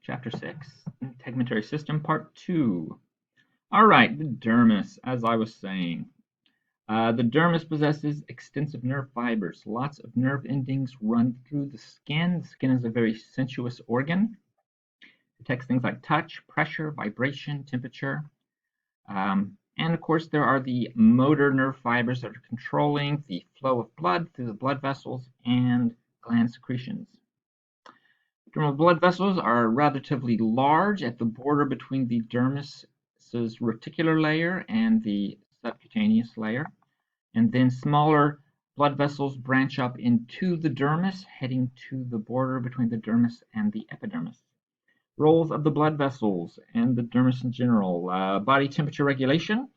Chapter 6, Integumentary System, Part 2. All right, the dermis, as I was saying. The dermis possesses extensive nerve fibers. Lots of nerve endings run through the skin. The skin is a very sensuous organ. It detects things like touch, pressure, vibration, temperature. And of course, there are the motor nerve fibers that are controlling the flow of blood through the blood vessels and gland secretions. Dermal blood vessels are relatively large at the border between the dermis's reticular layer and the subcutaneous layer. And then smaller blood vessels branch up into the dermis, heading to the border between the dermis and the epidermis. Roles of the blood vessels and the dermis in general: body temperature regulation,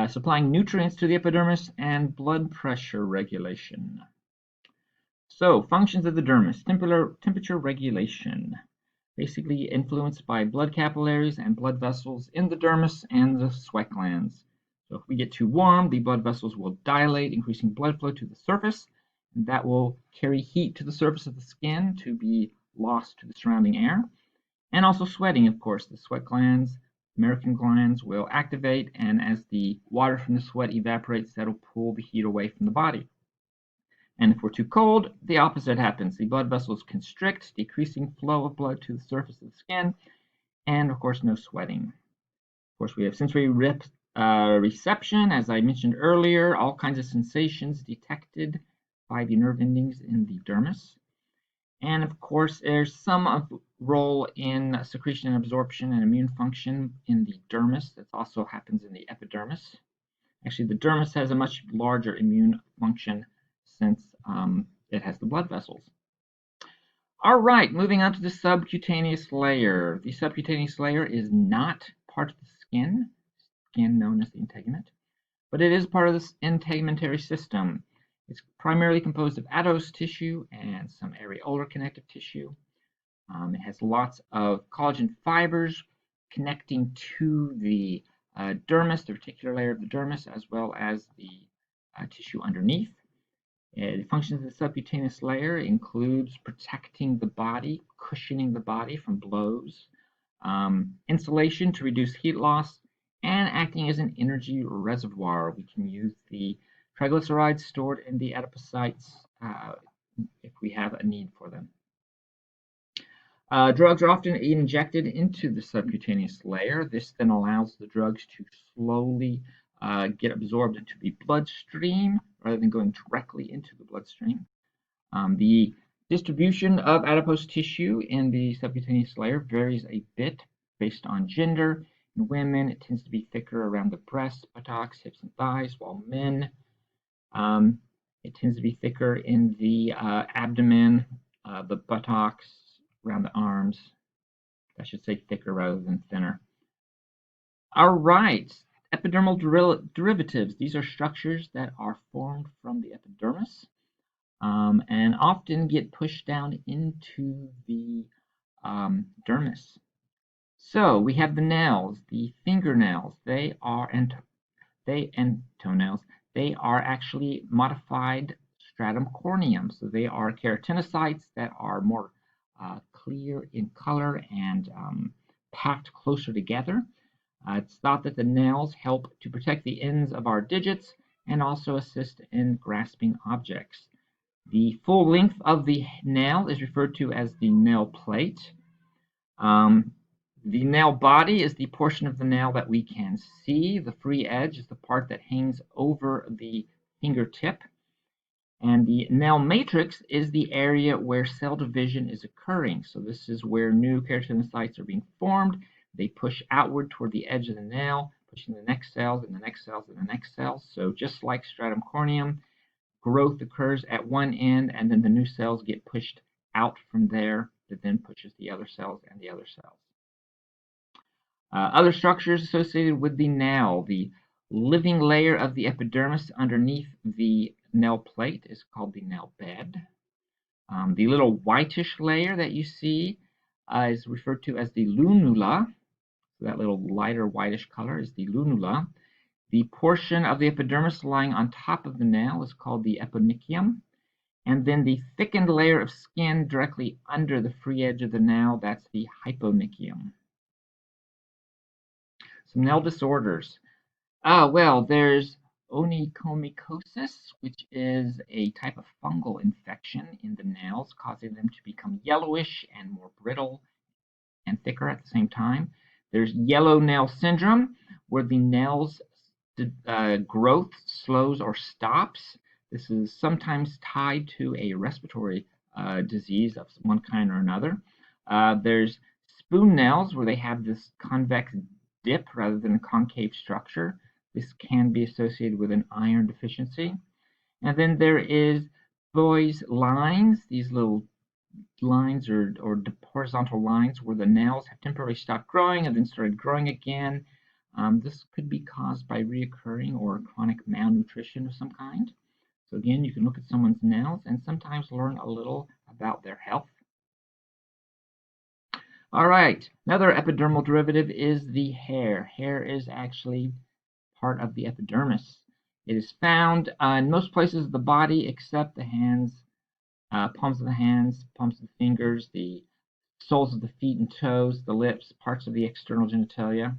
supplying nutrients to the epidermis, and blood pressure regulation. So, functions of the dermis: temperature regulation, basically influenced by blood capillaries and blood vessels in the dermis and the sweat glands. So if we get too warm, the blood vessels will dilate, increasing blood flow to the surface, and that will carry heat to the surface of the skin to be lost to the surrounding air. And also sweating, of course. The sweat glands, American glands, will activate, and as the water from the sweat evaporates, that'll pull the heat away from the body. And if we're too cold, the opposite happens. The blood vessels constrict, decreasing flow of blood to the surface of the skin, and of course, no sweating. Of course, we have sensory reception, as I mentioned earlier, all kinds of sensations detected by the nerve endings in the dermis. And of course, there's some role in secretion and absorption and immune function in the dermis. That also happens in the epidermis. Actually, the dermis has a much larger immune function since it has the blood vessels. All right, moving on to the subcutaneous layer. The subcutaneous layer is not part of the skin known as the integument, but it is part of this integumentary system. It's primarily composed of adipose tissue and some areolar connective tissue. It has lots of collagen fibers connecting to the dermis, the reticular layer of the dermis, as well as the tissue underneath. The functions of the subcutaneous layer includes protecting the body, cushioning the body from blows, insulation to reduce heat loss, and acting as an energy reservoir. We can use the triglycerides stored in the adipocytes if we have a need for them. Drugs are often injected into the subcutaneous layer. This then allows the drugs to slowly get absorbed into the bloodstream rather than going directly into the bloodstream. The distribution of adipose tissue in the subcutaneous layer varies a bit based on gender. In women, it tends to be thicker around the breasts, buttocks, hips, and thighs, while men, it tends to be thicker in the abdomen, the buttocks, around the arms. I should say thicker rather than thinner. All right, epidermal derivatives. These are structures that are formed from the epidermis and often get pushed down into the dermis. So we have the nails, the fingernails. And toenails. They are actually modified stratum corneum. So they are keratinocytes that are more clear in color and packed closer together. It's thought that the nails help to protect the ends of our digits and also assist in grasping objects. The full length of the nail is referred to as the nail plate. The nail body is the portion of the nail that we can see. The free edge is the part that hangs over the fingertip. And the nail matrix is the area where cell division is occurring. So this is where new keratinocytes are being formed. They push outward toward the edge of the nail, pushing the next cells and the next cells and the next cells. So just like stratum corneum, growth occurs at one end, and then the new cells get pushed out from there that then pushes the other cells and the other cells. Other structures associated with the nail: the living layer of the epidermis underneath the nail plate is called the nail bed. The little whitish layer that you see is referred to as the lunula. So that little lighter whitish color is the lunula. The portion of the epidermis lying on top of the nail is called the eponychium. And then the thickened layer of skin directly under the free edge of the nail, that's the hypomycium. Some nail disorders. Well, there's Onicomicosis, which is a type of fungal infection in the nails, causing them to become yellowish and more brittle and thicker at the same time. There's yellow nail syndrome, where the nails growth slows or stops. This is sometimes tied to a respiratory disease of one kind or another. There's spoon nails, where they have this convex dip rather than a concave structure. This can be associated with an iron deficiency. And then there is Boy's lines, these little lines or horizontal lines where the nails have temporarily stopped growing and then started growing again. This could be caused by reoccurring or chronic malnutrition of some kind. So again, you can look at someone's nails and sometimes learn a little about their health. All right, another epidermal derivative is the hair. Hair is actually part of the epidermis. It is found in most places of the body except the hands, palms of the hands, palms of the fingers, the soles of the feet and toes, the lips, parts of the external genitalia.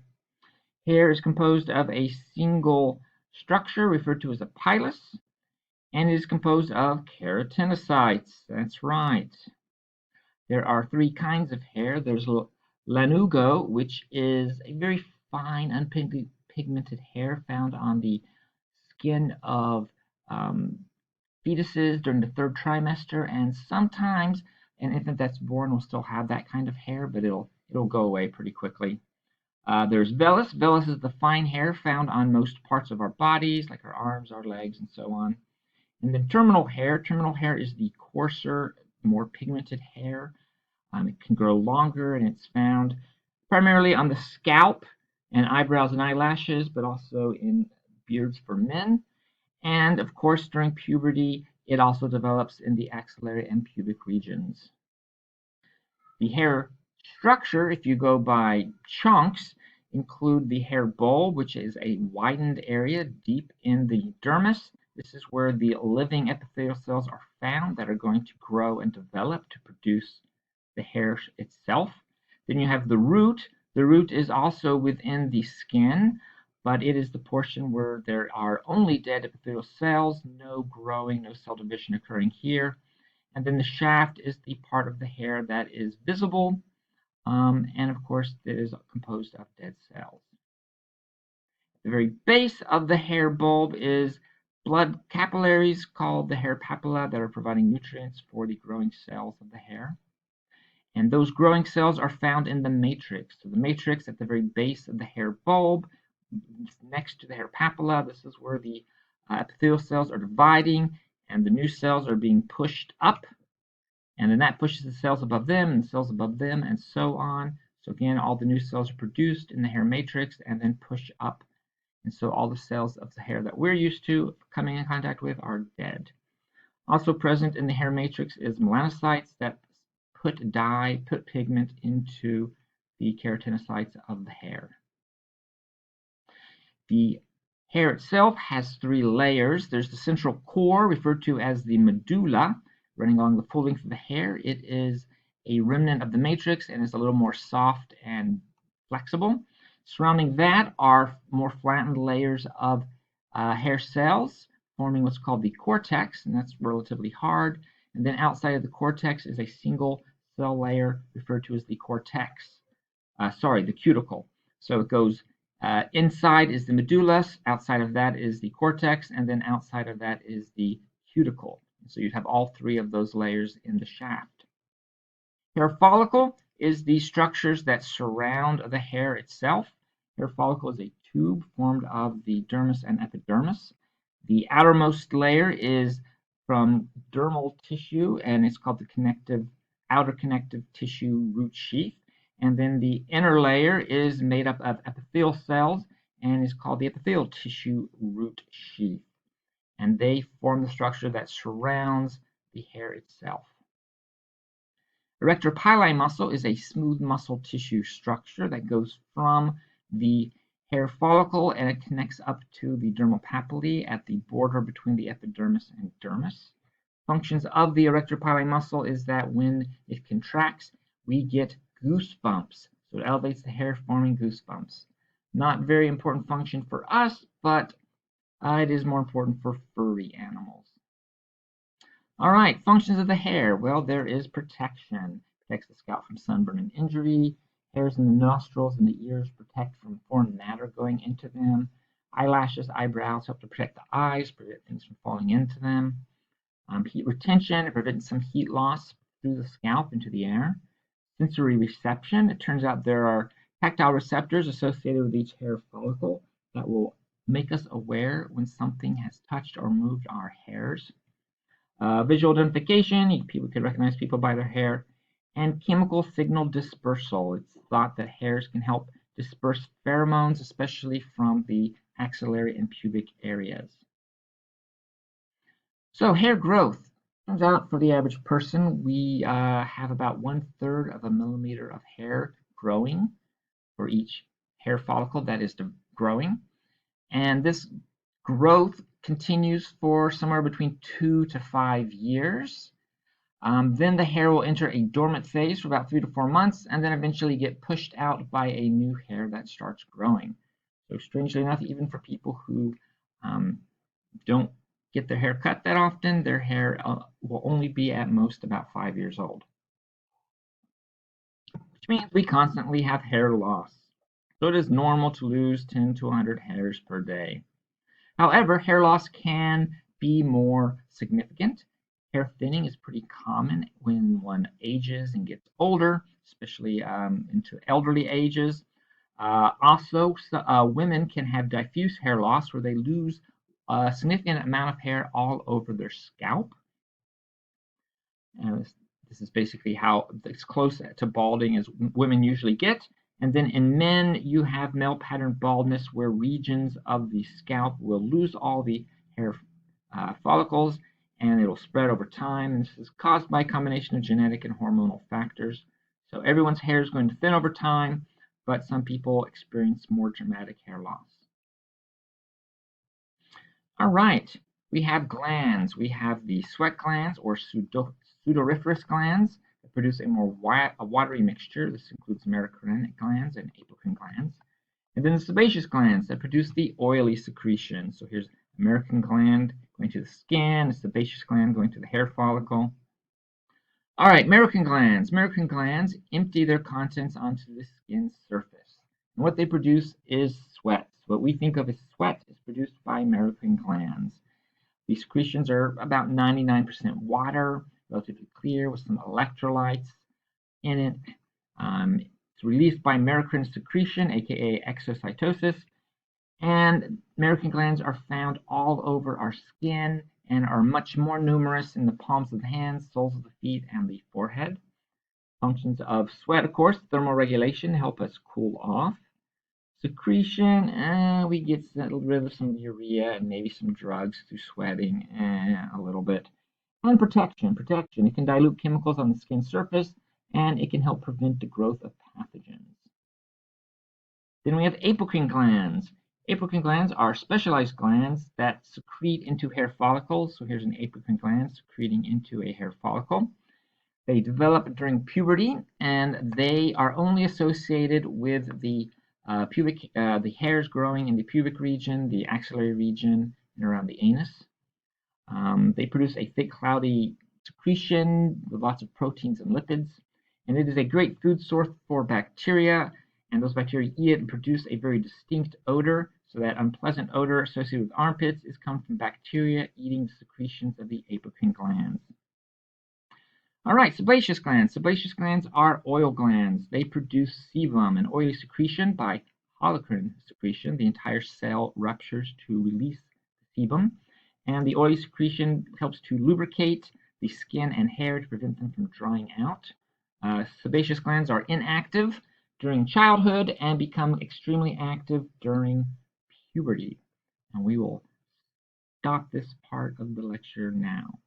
Hair is composed of a single structure referred to as a pilus, and it is composed of keratinocytes. That's right. There are three kinds of hair. There's lanugo, which is a very fine, unpigmented hair found on the skin of fetuses during the third trimester, and sometimes an infant that's born will still have that kind of hair, but it'll go away pretty quickly. There's vellus. Vellus is the fine hair found on most parts of our bodies, like our arms, our legs, and so on. And then terminal hair. Terminal hair is the coarser, more pigmented hair. It can grow longer, and it's found primarily on the scalp and eyebrows and eyelashes, but also in beards for men. And of course, during puberty, it also develops in the axillary and pubic regions. The hair structure, if you go by chunks, include the hair bulb, which is a widened area deep in the dermis. This is where the living epithelial cells are found that are going to grow and develop to produce the hair itself. Then you have the root. The root is also within the skin, but it is the portion where there are only dead epithelial cells, no growing, no cell division occurring here. And then the shaft is the part of the hair that is visible, and of course it is composed of dead cells. The very base of the hair bulb is blood capillaries called the hair papilla that are providing nutrients for the growing cells of the hair. And those growing cells are found in the matrix. So the matrix at the very base of the hair bulb, next to the hair papilla, this is where the epithelial cells are dividing and the new cells are being pushed up. And then that pushes the cells above them and the cells above them and so on. So again, all the new cells are produced in the hair matrix and then push up. And so all the cells of the hair that we're used to coming in contact with are dead. Also present in the hair matrix is melanocytes that put pigment into the keratinocytes of the hair. The hair itself has three layers. There's the central core, referred to as the medulla, running along the full length of the hair. It is a remnant of the matrix and is a little more soft and flexible. Surrounding that are more flattened layers of hair cells, forming what's called the cortex, and that's relatively hard. And then outside of the cortex is a single cell layer referred to as the the cuticle. So it goes inside is the medulla, outside of that is the cortex, and then outside of that is the cuticle. So you'd have all three of those layers in the shaft. Hair follicle is the structures that surround the hair itself. Hair follicle is a tube formed of the dermis and epidermis. The outermost layer is from dermal tissue, and it's called the outer connective tissue root sheath. And then the inner layer is made up of epithelial cells and is called the epithelial tissue root sheath. And they form the structure that surrounds the hair itself. Erector pili muscle is a smooth muscle tissue structure that goes from the hair follicle and it connects up to the dermal papillae at the border between the epidermis and dermis. Functions of the erector pili muscle is that when it contracts, we get goosebumps. So it elevates the hair, forming goosebumps. Not very important function for us, but it is more important for furry animals. All right, functions of the hair. Well, there is protection. Protects the scalp from sunburn and injury. Hairs in the nostrils and the ears protect from foreign matter going into them. Eyelashes, eyebrows help to protect the eyes, prevent things from falling into them. Heat retention, it prevents some heat loss through the scalp into the air. Sensory reception, it turns out there are tactile receptors associated with each hair follicle that will make us aware when something has touched or moved our hairs. Visual identification, people can recognize people by their hair. And chemical signal dispersal, it's thought that hairs can help disperse pheromones, especially from the axillary and pubic areas. So hair growth. Turns out for the average person, we have about 1/3 of a millimeter of hair growing for each hair follicle that is growing. And this growth continues for somewhere between 2 to 5 years. Then the hair will enter a dormant phase for about 3 to 4 months and then eventually get pushed out by a new hair that starts growing. So strangely enough, even for people who don't get their hair cut that often, their hair will only be at most about 5 years old. Which means we constantly have hair loss. So it is normal to lose 10 to 100 hairs per day. However, hair loss can be more significant. Hair thinning is pretty common when one ages and gets older, especially into elderly ages. Also, women can have diffuse hair loss where they lose a significant amount of hair all over their scalp. And this is basically how it's close to balding as women usually get. And then in men, you have male pattern baldness where regions of the scalp will lose all the hair follicles and it'll spread over time. And this is caused by a combination of genetic and hormonal factors. So everyone's hair is going to thin over time, but some people experience more dramatic hair loss. All right, we have glands. We have the sweat glands or sudoriferous glands that produce a more watery mixture. This includes Melanocytes glands and Apocrine glands. And then the sebaceous glands that produce the oily secretion. So here's Melanocyte gland going to the skin, the sebaceous gland going to the hair follicle. All right, Melanocyte glands. Melanocyte glands empty their contents onto the skin surface. And what they produce is sweat. What we think of as sweat is produced by Melanocyte glands. These secretions are about 99% water, relatively clear with some electrolytes in it. It's released by Melanocyte secretion, aka exocytosis, and Melanocyte glands are found all over our skin and are much more numerous in the palms of the hands, soles of the feet, and the forehead. Functions of sweat, of course, thermal regulation, help us cool off. Secretion, we get rid of some urea and maybe some drugs through sweating a little bit. And protection, it can dilute chemicals on the skin surface and it can help prevent the growth of pathogens. Then we have apocrine glands. Apocrine glands are specialized glands that secrete into hair follicles. So here's an apocrine gland secreting into a hair follicle. They develop during puberty and they are only associated with the the hairs growing in the pubic region, the axillary region, and around the anus. They produce a thick, cloudy secretion with lots of proteins and lipids, and it is a great food source for bacteria, and those bacteria eat it and produce a very distinct odor, so that unpleasant odor associated with armpits is come from bacteria eating the secretions of the apocrine glands. All right, sebaceous glands. Sebaceous glands are oil glands. They produce sebum, an oily secretion by Apocrine secretion. The entire cell ruptures to release the sebum, and the oily secretion helps to lubricate the skin and hair to prevent them from drying out. Sebaceous glands are inactive during childhood and become extremely active during puberty. And we will stop this part of the lecture now.